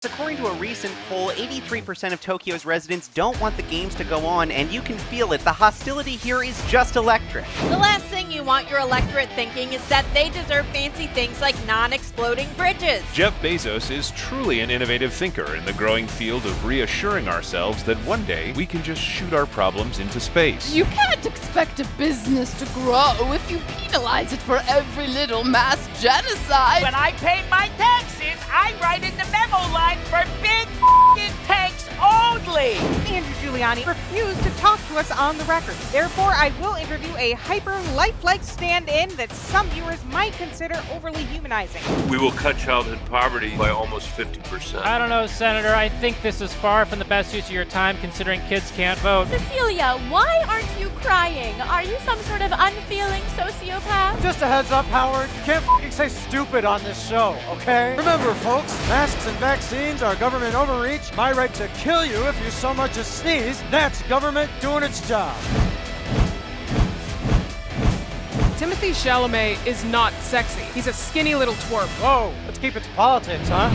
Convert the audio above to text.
According to a recent poll, 83% of Tokyo's residents don't want the games to go on, and you can feel it. The hostility here is just electric. The last thing you want your electorate thinking is that they deserve fancy things like non-exploding bridges. Jeff Bezos is truly an innovative thinker in the growing field of reassuring ourselves that one day we can just shoot our problems into space. You can't expect a business to grow if you penalize it for every little mass genocide. When I pay my taxes, I write in the memo line for big f***ing tanks only. Andrew Giuliani refused to talk to us on the record. Therefore, I will interview a hyper-lifelike stand-in that some viewers might consider overly humanizing. We will cut childhood poverty by almost 50%. I don't know, Senator. I think this is far from the best use of your time considering kids can't vote. Cecilia, why aren't you crying? Are you some sort of unfeeling sociopath? Just a heads up, Howard. You can't f***ing say stupid on this show, okay? Remember, folks, masks and vaccines are government overreach. My right to kill you if you so much as sneeze. That's government doing its job. Timothée Chalamet is not sexy. He's a skinny little twerp. Whoa, let's keep it to politics, huh?